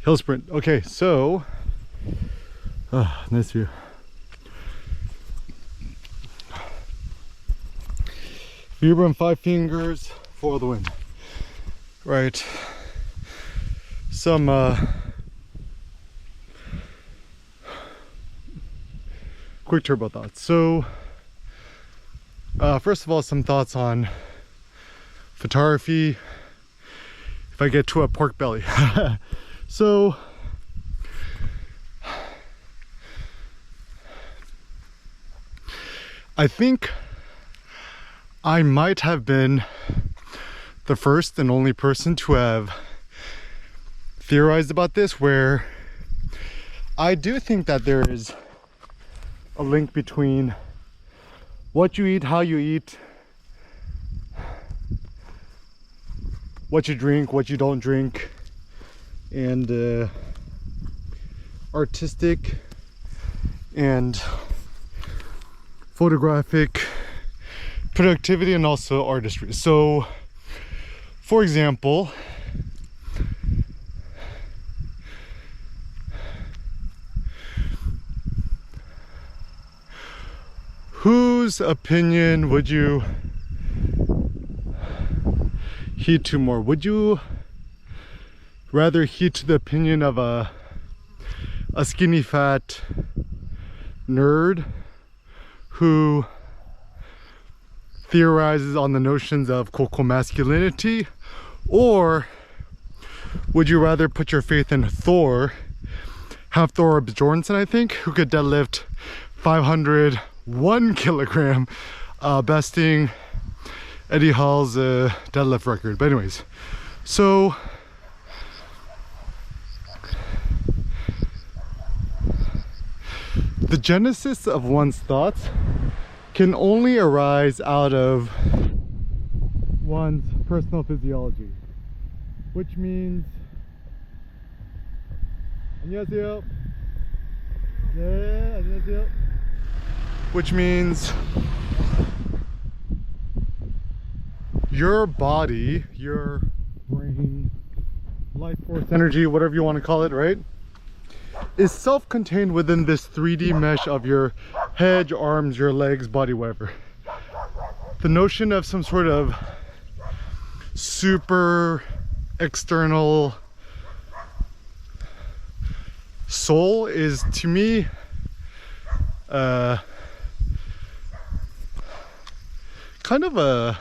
Hill sprint. Okay, so nice view. Vibram 5 fingers for the win. Right. Some quick turbo thoughts. So first of all, some thoughts on photography if I get to a pork belly. So I think I might have been the first and only person to have theorized about this, where I do think that there is a link between what you eat, how you eat, what you drink, what you don't drink, and artistic and photographic productivity, and also artistry. So for example, whose opinion would you heed to more? Would you rather heed to the opinion of a skinny fat nerd who theorizes on the notions of cocoa masculinity, or would you rather put your faith in Thor, have Thor Bjornsson, I think, who could deadlift 501 kilogram, besting Eddie Hall's deadlift record? But anyways, so the genesis of one's thoughts can only arise out of one's personal physiology, which means 안녕하세요. 네, 안녕하세요. Which means your body, your brain, life force, energy, whatever you want to call it, right, is self-contained within this 3D mesh of your head, your arms, your legs, body, whatever. The notion of some sort of super external soul is, to me, kind of a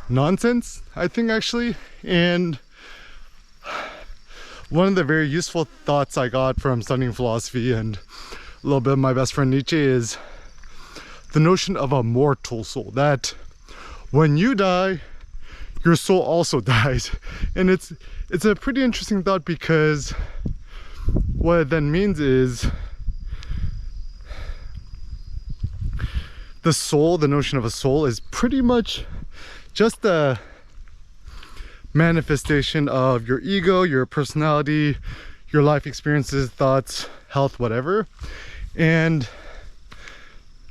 nonsense, I think, actually. And one of the very useful thoughts I got from studying philosophy and a little bit of my best friend Nietzsche is the notion of a mortal soul, that when you die, your soul also dies. And it's a pretty interesting thought, because what it then means is the soul, the notion of a soul, is pretty much just a manifestation of your ego, your personality, your life experiences, thoughts, health, whatever. And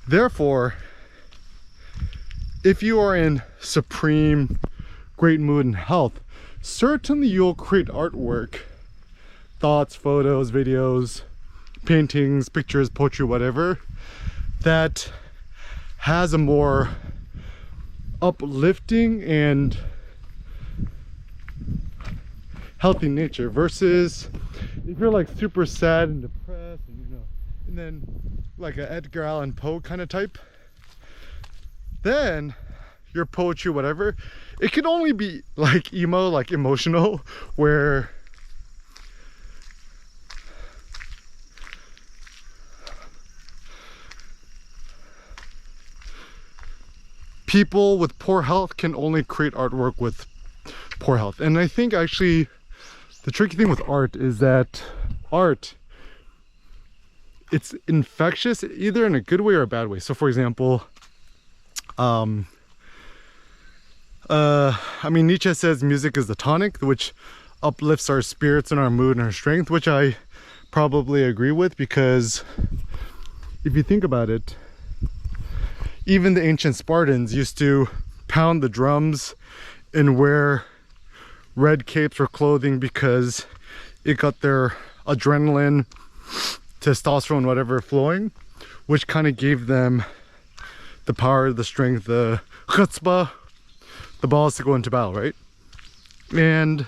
therefore, if you are in supreme great mood and health, certainly you'll create artwork, thoughts, photos, videos, paintings, pictures, poetry, whatever, that has a more uplifting and healthy nature, versus if you're like super sad and depressed and, you know, and then like a Edgar Allan Poe kind of type, then your poetry, whatever, it can only be like emo, like emotional, where people with poor health can only create artwork with poor health. And I think actually the tricky thing with art is that art, it's infectious, either in a good way or a bad way. So for example, I mean, Nietzsche says music is the tonic, which uplifts our spirits and our mood and our strength, which I probably agree with, because if you think about it, even the ancient Spartans used to pound the drums and wear red capes or clothing, because it got their adrenaline, testosterone, whatever flowing, which kind of gave them the power, the strength, the chutzpah, the balls to go into battle, right? And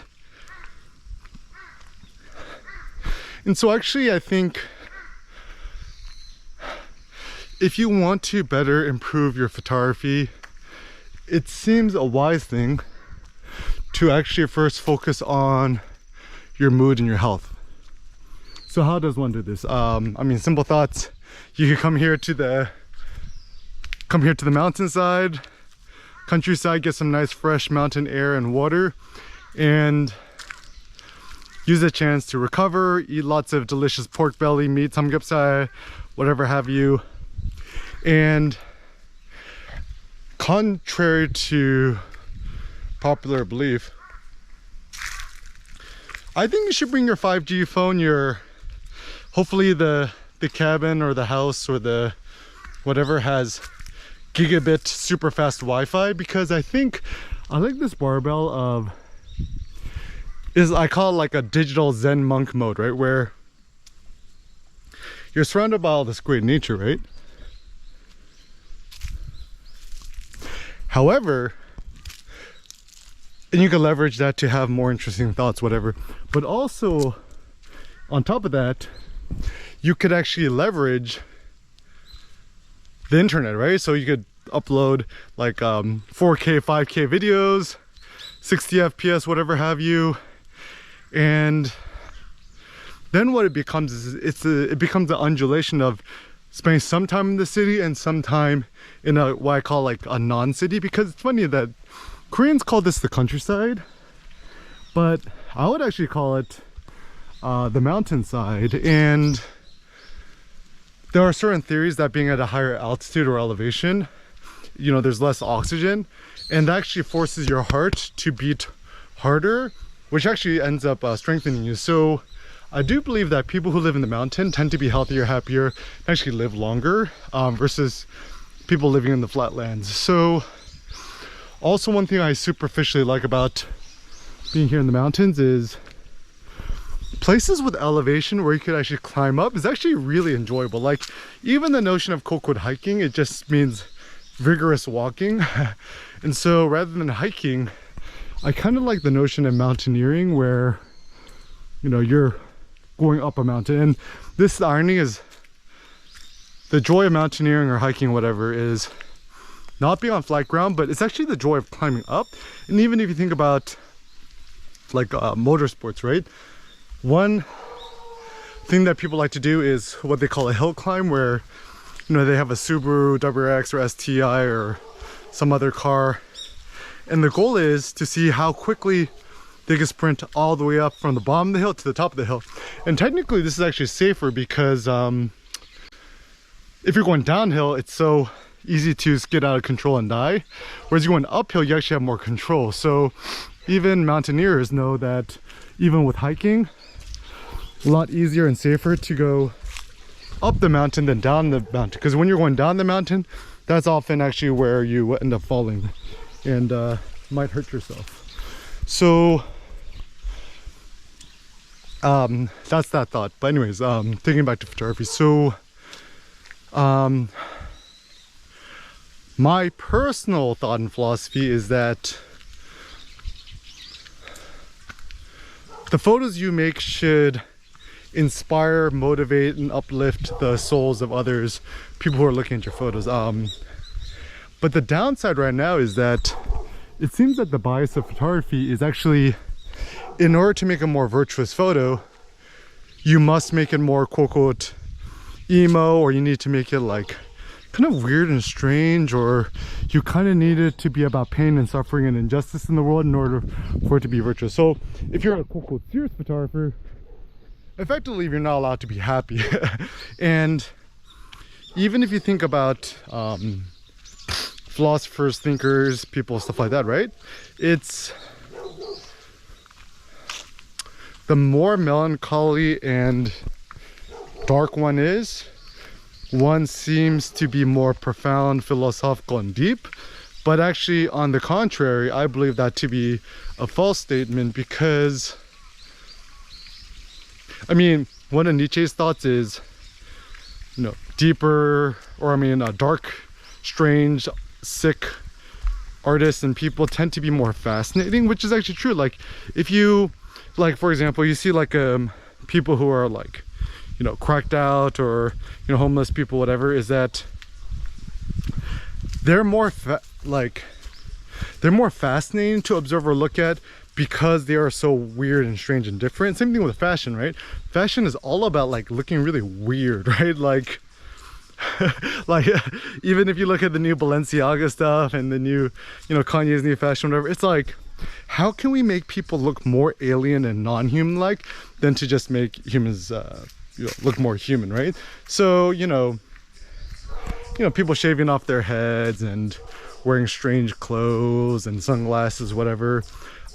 so actually I think if you want to better improve your photography, it seems a wise thing to actually first focus on your mood and your health. So how does one do this? I mean, simple thoughts. You could come here to the mountainside, countryside, get some nice fresh mountain air and water, and use the chance to recover, eat lots of delicious pork belly, meat, samgyeopsal, whatever have you. And contrary to popular belief, I think you should bring your 5G phone, hopefully the cabin or the house or the whatever has gigabit super fast Wi-Fi, because I like this barbell I call it like a digital Zen monk mode, right? Where you're surrounded by all this great nature, right? However, and you can leverage that to have more interesting thoughts, whatever. But also, on top of that, you could actually leverage the internet, right? So you could upload like 4K, 5K videos, 60 FPS, whatever have you. And then what it becomes is it becomes the undulation of spending some time in the city and some time in what I call like a non-city, because it's funny that Koreans call this the countryside, but I would actually call it the mountainside. And there are certain theories that being at a higher altitude or elevation, you know, there's less oxygen, and that actually forces your heart to beat harder, which actually ends up strengthening you. So I do believe that people who live in the mountain tend to be healthier, happier, and actually live longer versus people living in the flatlands. So also one thing I superficially like about being here in the mountains is places with elevation where you could actually climb up is actually really enjoyable. Like even the notion of quote-unquote hiking, it just means vigorous walking. And so rather than hiking, I kind of like the notion of mountaineering where, you know, you're going up a mountain. And this, the irony is, the joy of mountaineering or hiking, whatever, is not being on flat ground, but it's actually the joy of climbing up. And even if you think about like motorsports, right? One thing that people like to do is what they call a hill climb, where, you know, they have a Subaru WRX or STI or some other car, and the goal is to see how quickly they can sprint all the way up from the bottom of the hill to the top of the hill. And technically this is actually safer because if you're going downhill, it's so easy to get out of control and die, whereas you're going uphill, you actually have more control. So even mountaineers know that even with hiking, a lot easier and safer to go up the mountain than down the mountain, because when you're going down the mountain, that's often actually where you end up falling and might hurt yourself. So that's that thought. But anyways, thinking back to photography, so my personal thought and philosophy is that the photos you make should inspire, motivate, and uplift the souls of others, people who are looking at your photos. But the downside right now is that it seems that the bias of photography is actually, in order to make a more virtuous photo, you must make it more quote-unquote emo, or you need to make it like kind of weird and strange, or you kind of need it to be about pain and suffering and injustice in the world in order for it to be virtuous. So if you're a quote-unquote serious photographer, effectively you're not allowed to be happy. And even if you think about philosophers, thinkers, people, stuff like that, right? It's the more melancholy and dark one is, one seems to be more profound, philosophical, and deep. But actually, on the contrary, I believe that to be a false statement, because I mean, one of Nietzsche's thoughts is, deeper, or I mean, dark, strange, sick artists and people tend to be more fascinating, which is actually true. Like, if you, like, for example, you see like people who are like, cracked out, or homeless people, whatever, is that they're more fascinating to observe or look at because they are so weird and strange and different. Same thing with fashion, right? Fashion is all about like looking really weird, right? Like like even if you look at the new Balenciaga stuff and the new, Kanye's new fashion, whatever, it's like, how can we make people look more alien and non-human like than to just make humans look more human, right? So people shaving off their heads and wearing strange clothes and sunglasses, whatever.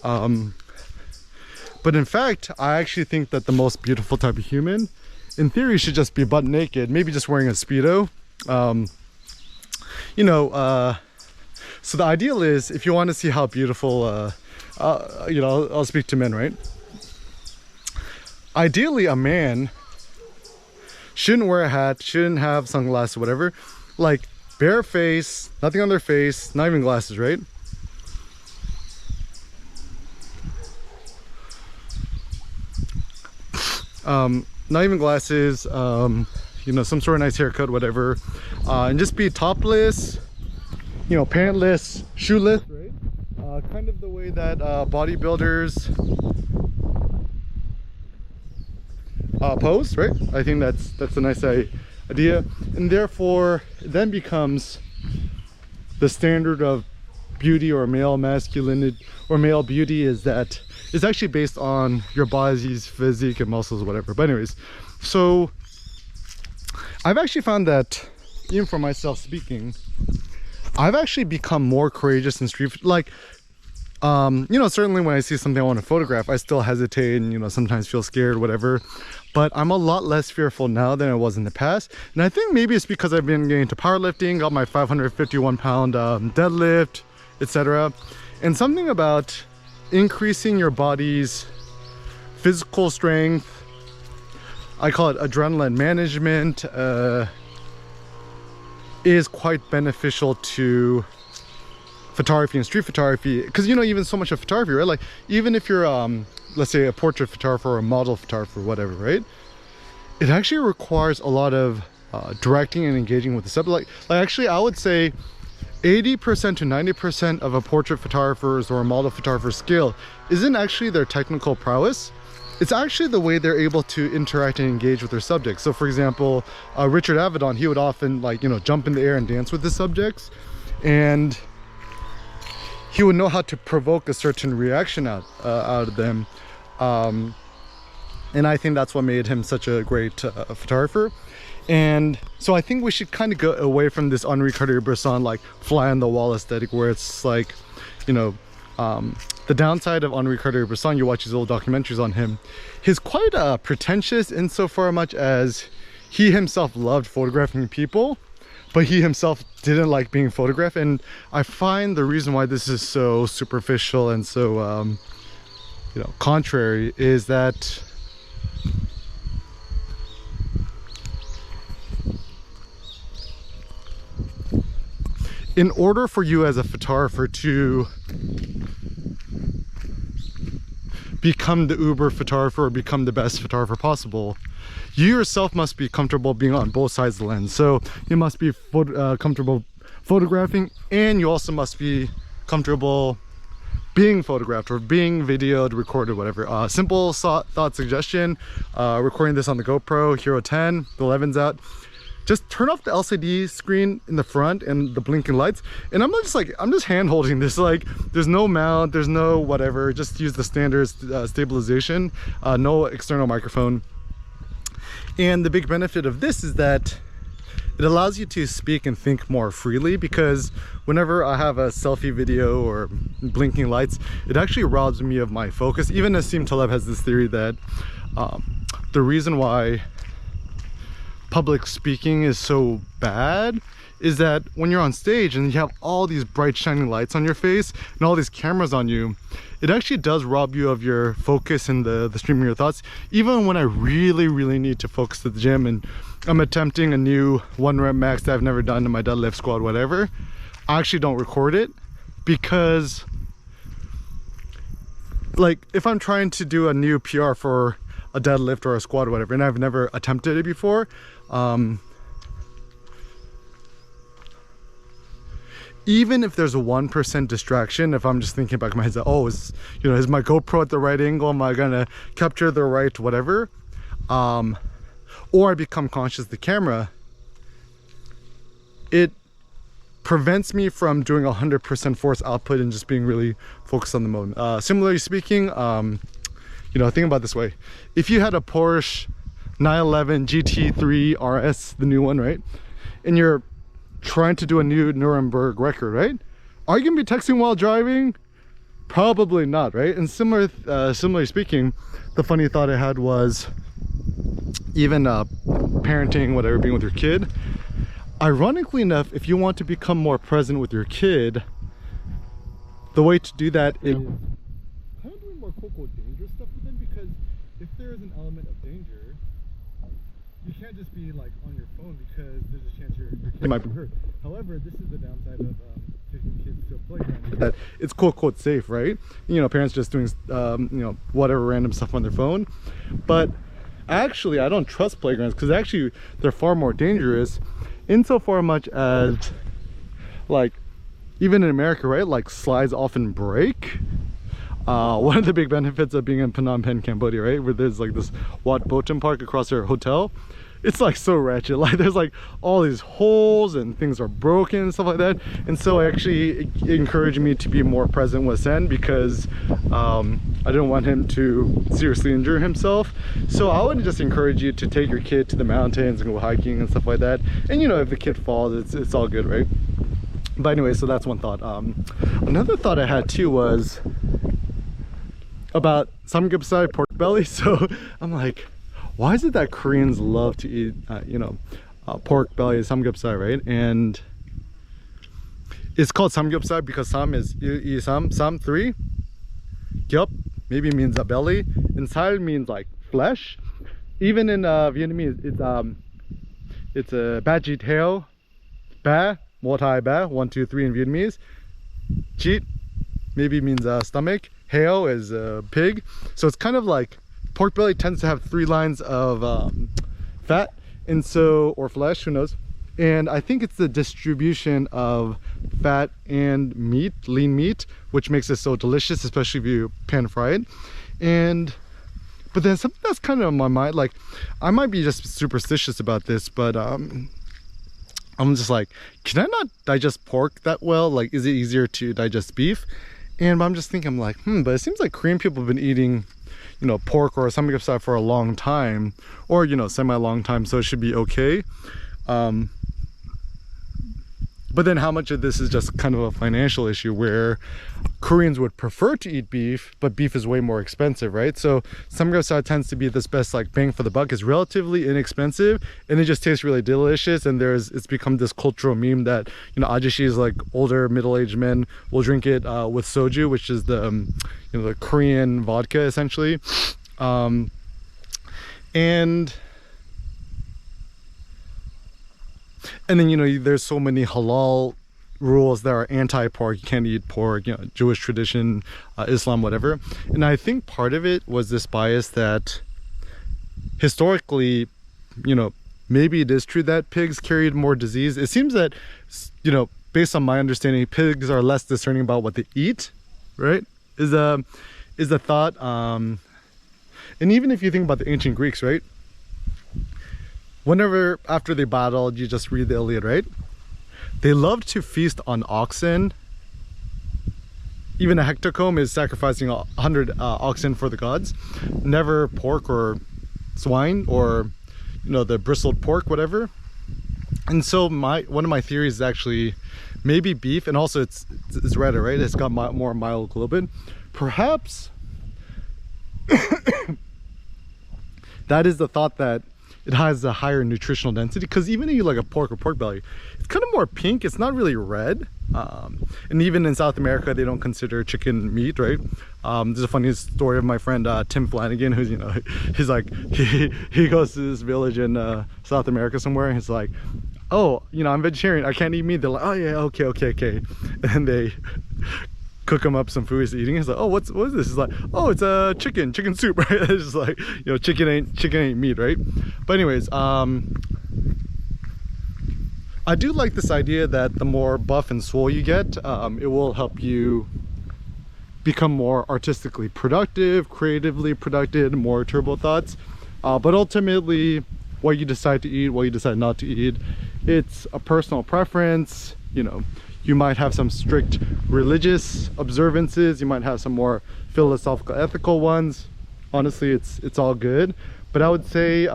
But in fact, I actually think that the most beautiful type of human, in theory, should just be butt naked, maybe just wearing a Speedo. So the ideal is, if you want to see how beautiful, I'll speak to men, right? Ideally, a man shouldn't wear a hat, shouldn't have sunglasses, whatever. Like, bare face, nothing on their face, not even glasses, right? Not even glasses, some sort of nice haircut, whatever, and just be topless, pantless, shoeless, right? Kind of the way that bodybuilders pose, right? I think that's a nice idea, and therefore it then becomes the standard of beauty, or male masculinity, or male beauty, is that it's actually based on your body's physique and muscles, whatever. But anyways, so I've actually found that, even for myself speaking, I've actually become more courageous in street, like, certainly when I see something I want to photograph, I still hesitate and, sometimes feel scared, whatever. But I'm a lot less fearful now than I was in the past. And I think maybe it's because I've been getting into powerlifting, got my 551 pound deadlift, etc. And something about increasing your body's physical strength, I call it adrenaline management, is quite beneficial to photography and street photography. Because even so much of photography, right? Like, even if you're let's say a portrait photographer or a model photographer, whatever, right? It actually requires a lot of directing and engaging with the subject. Like actually, I would say 80% to 90% of a portrait photographer's or a model photographer's skill isn't actually their technical prowess. It's actually the way they're able to interact and engage with their subjects. So for example, Richard Avedon, he would often jump in the air and dance with his subjects, and he would know how to provoke a certain reaction out of them. And I think that's what made him such a great photographer. And so I think we should kind of go away from this Henri Cartier-Bresson like fly on the wall aesthetic, where it's like, the downside of Henri Cartier-Bresson, you watch his old documentaries on him, he's quite pretentious insofar much as he himself loved photographing people, but he himself didn't like being photographed. And I find the reason why this is so superficial and so contrary is that in order for you as a photographer to become the uber photographer or become the best photographer possible, you yourself must be comfortable being on both sides of the lens. So you must be comfortable photographing, and you also must be comfortable being photographed or being videoed, recorded, whatever. Simple thought suggestion, recording this on the GoPro Hero 10, the 11's out. Just turn off the LCD screen in the front and the blinking lights, and I'm just hand holding this. Like, there's no mount, there's no whatever, just use the standard stabilization, no external microphone. And the big benefit of this is that it allows you to speak and think more freely, because whenever I have a selfie video or blinking lights, it actually robs me of my focus. Even Nassim Taleb has this theory that the reason why public speaking is so bad is that when you're on stage and you have all these bright shining lights on your face and all these cameras on you, it actually does rob you of your focus and the stream of your thoughts. Even when I really need to focus at the gym and I'm attempting a new 1 rep max that I've never done in my deadlift, squat, whatever, I actually don't record it, because like if I'm trying to do a new PR for a deadlift or a squat or whatever and I've never attempted it before, even if there's a 1% distraction, if I'm just thinking back in my head that, oh, is my GoPro at the right angle, am I gonna capture the right whatever, or I become conscious of the camera, it prevents me from doing 100% force output and just being really focused on the moment. Similarly speaking, think about it this way: if you had a Porsche 911 GT3 RS, the new one, right, and you're trying to do a new Nuremberg record, right, are you gonna be texting while driving? Probably not, right? And similarly speaking, the funny thought I had was, even parenting, whatever, being with your kid, ironically enough, if you want to become more present with your kid, the way to do that is kind of doing more quote-unquote dangerous stuff with them, because if there is an element of danger, you can't just be like on your phone, because there's a chance your kid might be hurt. However, this is the downside of taking kids to a playground, that it's quote-unquote safe, right? Parents just doing whatever random stuff on their phone. But actually, I don't trust playgrounds, because actually they're far more dangerous, insofar much as, like, even in America, right, like slides often break. One of the big benefits of being in Phnom Penh, Cambodia, right, where there's like this Wat Botem Park across our hotel, it's like so ratchet. Like there's like all these holes and things are broken and stuff like that. And so it encouraged me to be more present with Sen, because I didn't want him to seriously injure himself. So I would just encourage you to take your kid to the mountains and go hiking and stuff like that. And if the kid falls, it's all good, right? But anyway, so that's one thought. Another thought I had too was about samgyeopsal, pork belly. So I'm like, why is it that Koreans love to eat pork belly, samgyeopsal, right? And it's called samgyeopsal because sam is sam 3, gyop maybe means a belly, and sal means like flesh. Even in Vietnamese, it's a ba jit heo, ba multi ba 1 2 3 in Vietnamese. Jit maybe means stomach, heo is pig. So it's kind of like pork belly tends to have 3 lines of fat, and so, or flesh, who knows. And I think it's the distribution of fat and meat, lean meat, which makes it so delicious, especially if you pan fry it. But then something that's kind of on my mind, like I might be just superstitious about this, but I'm just like, can I not digest pork that well? Like, is it easier to digest beef? And I'm just thinking, I'm like, but it seems like Korean people have been eating pork or samgyeopsal for a long time, or semi long time, so it should be okay. But then how much of this is just kind of a financial issue, where Koreans would prefer to eat beef, but beef is way more expensive, right? So samgyeopsal tends to be this best like bang for the buck. It's relatively inexpensive and it just tastes really delicious. And it's become this cultural meme that ajishis, like older middle-aged men, will drink it with soju, which is the the Korean vodka essentially. And then there's so many halal rules that are anti-pork. You can't eat pork, Jewish tradition, Islam, whatever. And I think part of it was this bias that historically, maybe it is true that pigs carried more disease. It seems that, based on my understanding, pigs are less discerning about what they eat, right? Is a thought. And even if you think about the ancient Greeks, right? Whenever after they battled, you just read the Iliad, right? They loved to feast on oxen. Even a hectocomb is sacrificing 100 oxen for the gods. Never pork or swine or the bristled pork, whatever. And so one of my theories is actually maybe beef, and also it's redder, right? It's got more myoglobin. Perhaps that is the thought that it has a higher nutritional density, because even if you like a pork or pork belly, it's kind of more pink, it's not really red. And even in South America, they don't consider chicken meat, right? There's a funny story of my friend Tim Flanagan, who's, you know, he's like, he goes to this village in South America somewhere, and he's like, oh, you know, I'm vegetarian, I can't eat meat. They're like, oh yeah, okay. And they cook him up some food he's eating. He's like, oh, what is this? He's like, oh, it's a chicken soup, right? It's just like, you know, chicken ain't meat, right? But anyways, I do like this idea that the more buff and swole you get, it will help you become more artistically productive, creatively productive, more turbo thoughts. But ultimately, what you decide to eat, what you decide not to eat, it's a personal preference. You know, you might have some strict religious observances, you might have some more philosophical, ethical ones. Honestly, it's all good. But I would say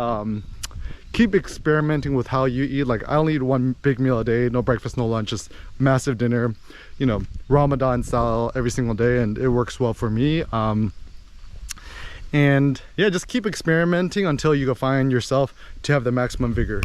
keep experimenting with how you eat. Like, I only eat one big meal a day, no breakfast, no lunch, just massive dinner, you know, Ramadan style every single day, and it works well for me. And yeah, just keep experimenting until you go find yourself to have the maximum vigor.